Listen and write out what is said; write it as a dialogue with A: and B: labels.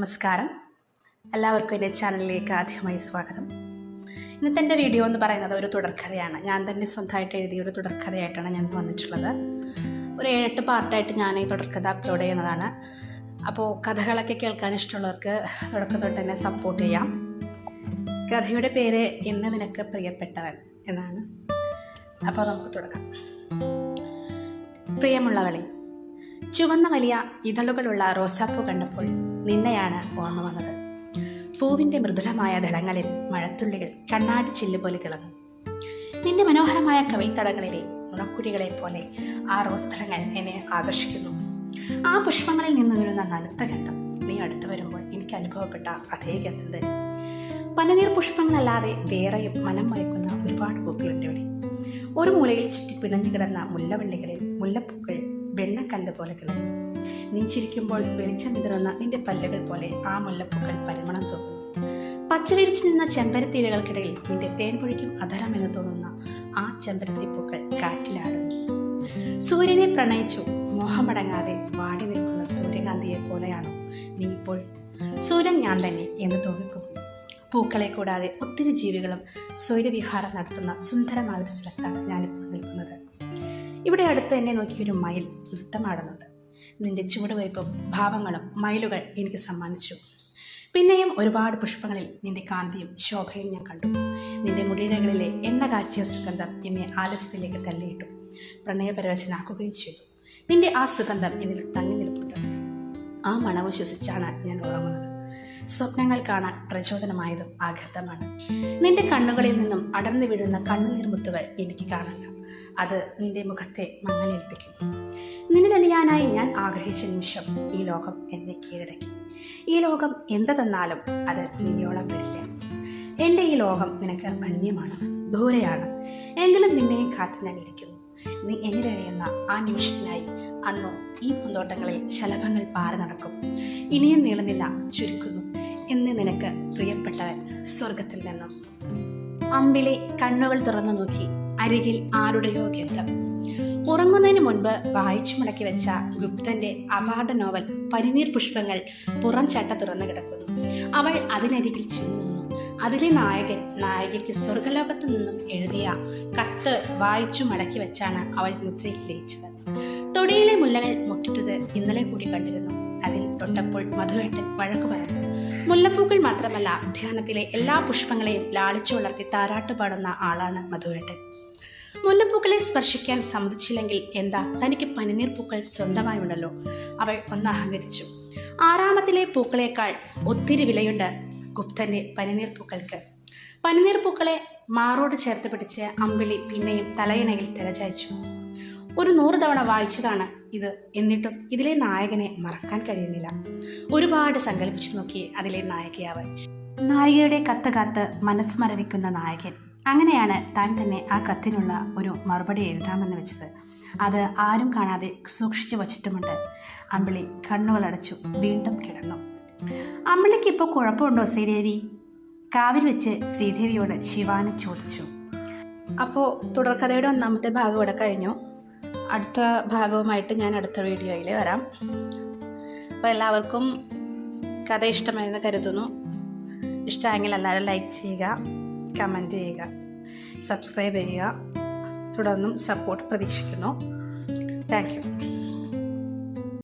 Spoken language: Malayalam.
A: നമസ്കാരം. എല്ലാവർക്കും എൻ്റെ ചാനലിലേക്ക് ആദ്യമായി സ്വാഗതം. ഇന്നത്തെ എൻ്റെ വീഡിയോ എന്ന് പറയുന്നത് ഒരു തുടർക്കഥയാണ്. ഞാൻ തന്നെ സ്വന്തമായിട്ട് എഴുതിയ ഒരു തുടർക്കഥയായിട്ടാണ് ഞാൻ വന്നിട്ടുള്ളത്. ഒരു 7-8 പാർട്ടായിട്ട് ഞാൻ ഈ തുടർക്കഥ അപ്ലോഡ് ചെയ്യുന്നതാണ്. അപ്പോൾ കഥകളൊക്കെ കേൾക്കാൻ ഇഷ്ടമുള്ളവർക്ക് തുടക്കം തൊട്ട് തന്നെ സപ്പോർട്ട് ചെയ്യാം. കഥയുടെ പേര് ഇന്ന് നിനക്ക് പ്രിയപ്പെട്ടവൻ എന്നാണ്. അപ്പോൾ നമുക്ക് തുടങ്ങാം. പ്രിയമുള്ളവളെ, ചുവന്ന വലിയ ഇതളുകളുള്ള റോസാപ്പൂ കണ്ടപ്പോൾ നിന്നെയാണ് ഓർമ്മ വന്നത്. പൂവിൻ്റെ മൃദുലമായ ദളങ്ങളിൽ മഴത്തുള്ളികൾ കണ്ണാടി ചില്ല് പോലെ തിളങ്ങും. നിന്റെ മനോഹരമായ കവിൾത്തടങ്ങളിലെ നുണക്കുഴികളെ പോലെ ആ റോസ് ദളങ്ങൾ എന്നെ ആകർഷിക്കുന്നു. ആ പുഷ്പങ്ങളിൽ നിന്ന് വീഴുന്ന നനുത്ത ഗന്ധം നീ അടുത്തു വരുമ്പോൾ എനിക്ക് അനുഭവപ്പെട്ട അതേ ഗന്ധം തന്നെ. പനിനീർ പുഷ്പങ്ങളല്ലാതെ വേറെയും മനം മയക്കുന്ന ഒരുപാട് പൂക്കളുണ്ട് ഇവിടെ. ഒരു മൂലയിൽ ചുറ്റി പിണഞ്ഞു കിടന്ന മുല്ലവള്ളികളിൽ മുല്ലപ്പൂക്കൾ വെള്ളക്കല്ല് പോലെ തിളങ്ങി. നീ ചിരിക്കുമ്പോൾ വെളിച്ചം വിതറുന്ന നിന്റെ പല്ലുകൾ പോലെ ആ മുല്ലപ്പൂക്കൾ പരിമളം തോന്നുന്നു. പച്ചവിരിച്ചു നിന്ന ചെമ്പരത്തിയിലകൾക്കിടയിൽ നിന്റെ തേൻ പൊഴിക്കും അധരം എന്ന് തോന്നുന്ന ആ ചെമ്പരത്തിപ്പൂക്കൾ കാറ്റിലാടുന്നു. സൂര്യനെ പ്രണയിച്ചു മോഹമടങ്ങാതെ വാടി നിൽക്കുന്ന സൂര്യകാന്തിയെ പോലെയാണോ നീ ഇപ്പോൾ? സൂര്യൻ ഞാൻ തന്നെ എന്ന് തോന്നിപ്പോകുന്നു. പൂക്കളെ കൂടാതെ ഒത്തിരി ജീവികളും സ്വൈരവിഹാരം നടത്തുന്ന സുന്ദരമായ ഒരു സ്ഥലത്താണ് ഞാനിപ്പോൾ നിൽക്കുന്നത്. ഇവിടെ അടുത്ത് എന്നെ നോക്കിയൊരു മയിൽ നൃത്തമാടുന്നുണ്ട്. നിന്റെ ചുവടുവയ്പും ഭാവങ്ങളും മയിലുകൾ എനിക്ക് സമ്മാനിച്ചു. പിന്നെയും ഒരുപാട് പുഷ്പങ്ങളിൽ നിന്റെ കാന്തിയും ശോഭയും ഞാൻ കണ്ടു. നിന്റെ മുടിയിഴകളിലെ എണ്ണ കാച്ചിയ സുഗന്ധം എന്നെ ആലസ്യത്തിലേക്ക് തള്ളിയിട്ടു. പ്രണയപരവശനാക്കുകയും ചെയ്തു. നിന്റെ ആ സുഗന്ധം എന്നിൽ തങ്ങി നിൽപ്പുണ്ട്. ആ മണവ് ശ്വസിച്ചാണ് ഞാൻ ഉറങ്ങുന്നത്. സ്വപ്നങ്ങൾ കാണാൻ പ്രചോദനമായതും ആഘാതമാണ്. നിന്റെ കണ്ണുകളിൽ നിന്നും അടർന്നു വീഴുന്ന കണ്ണുനീർമുത്തുകൾ എനിക്ക് കാണണ്ട. അത് നിന്റെ മുഖത്തെ മങ്ങലേൽപ്പിക്കും. നിന്നിലലിയാനായി ഞാൻ ആഗ്രഹിച്ച നിമിഷം ഈ ലോകം എന്നെ കീഴടക്കി. ഈ ലോകം എന്ത് തന്നാലും അത് നീയോളം വരില്ല. എൻ്റെ ഈ ലോകം നിനക്ക് അന്യമാണ്, ദൂരെയാണ്. എങ്കിലും നിന്നെയും കാത്ത് ഞാൻ ഇരിക്കുന്നു. നീ എന്നിലറിയുന്ന ആ നിമിഷത്തിനായി അന്നു ഈ പൂന്തോട്ടങ്ങളിൽ ശലഭങ്ങൾ പാറി നടക്കും. ഇനിയും നീളുന്നില്ല, ചുരുക്കുന്നു എന്ന് നിനക്ക് പ്രിയപ്പെട്ടവൻ സ്വർഗത്തിൽ നിന്നും. അമ്പിളി കണ്ണുകൾ തുറന്നു നോക്കി. അരികിൽ ആരുടെയോ ഗന്ധം. ഉറങ്ങുന്നതിന് മുൻപ് വായിച്ചു മുടക്കി വെച്ച ഗുപ്തന്റെ അവാർഡ് നോവൽ പനിനീർ പുഷ്പങ്ങൾ പുറം ചട്ട തുറന്നു കിടക്കുന്നു. അവൾ അതിനരികിൽ ചെന്നു നിന്നു. അതിലെ നായകൻ നായികയ്ക്ക് സ്വർഗലോകത്തു നിന്നും എഴുതിയ കത്ത് വായിച്ചു മടക്കി വെച്ചാണ് അവൾ നിദ്രയിൽ ലയിച്ചത്. തൊടിയിലെ മുല്ലകൾ മുട്ടിട്ടത് ഇന്നലെ കൂടി കണ്ടിരുന്നു. അതിൽ തൊട്ടപ്പോൾ മധുവേട്ടൻ വഴക്കു പറഞ്ഞു. മുല്ലപ്പൂക്കൾ മാത്രമല്ല, ഉദ്യാനത്തിലെ എല്ലാ പുഷ്പങ്ങളെയും ലാളിച്ചു വളർത്തി താരാട്ട് പാടുന്ന ആളാണ് മധുവേട്ടൻ. മുല്ലപ്പൂക്കളെ സ്പർശിക്കാൻ സമ്മതിച്ചില്ലെങ്കിൽ എന്താ, തനിക്ക് പനിനീർ പൂക്കൾ സ്വന്തമായുണ്ടല്ലോ. അവൾ ഒന്ന് അഹങ്കരിച്ചു. 6-ാമത്തിലെ പൂക്കളേക്കാൾ ഒത്തിരി വിലയുണ്ട് ഗുപ്തന്റെ പനിനീർ പൂക്കൾക്ക്. പനിനീർ പൂക്കളെ മാറോട് ചേർത്ത് പിടിച്ച് അമ്പിളി പിന്നെയും തലയിണയിൽ തലചായ്ച്ചു. ഒരു 100 തവണ വായിച്ചതാണ് ഇത്. എന്നിട്ടും ഇതിലെ നായകനെ മറക്കാൻ കഴിയുന്നില്ല. ഒരുപാട് സങ്കല്പിച്ചു നോക്കി അതിലെ നായികയാവൻ. നായികയുടെ കത്ത് കാത്ത് മനസ്സ് മരവിക്കുന്ന നായകൻ. അങ്ങനെയാണ് താൻ തന്നെ ആ കത്തിനുള്ള ഒരു മറുപടി എഴുതാമെന്ന് വെച്ചത്. അത് ആരും കാണാതെ സൂക്ഷിച്ചു വച്ചിട്ടുമുണ്ട്. അമ്പിളി കണ്ണുകളടച്ചു വീണ്ടും കിടന്നു. അമ്പിളിക്ക് ഇപ്പോൾ കുഴപ്പമുണ്ടോ ശ്രീദേവി? കാവിൽ വെച്ച് ശ്രീദേവിയോട് ശിവാനി ചോദിച്ചു. അപ്പോൾ തുടർക്കഥയുടെ 1-ാമത്തെ ഭാഗം ഇവിടെ കഴിഞ്ഞു. അടുത്ത ഭാഗവുമായിട്ട് ഞാൻ അടുത്ത വീഡിയോയിൽ വരാം. അപ്പോൾ എല്ലാവർക്കും കഥ ഇഷ്ടമായെന്ന് കരുതുന്നു. ഇഷ്ടമായെങ്കിൽ എല്ലാവരും ലൈക്ക് ചെയ്യുക, കമൻറ്റ് ചെയ്യുക, സബ്സ്ക്രൈബ് ചെയ്യുക. തുടർന്നും സപ്പോർട്ട് പ്രതീക്ഷിക്കുന്നു. Thank you.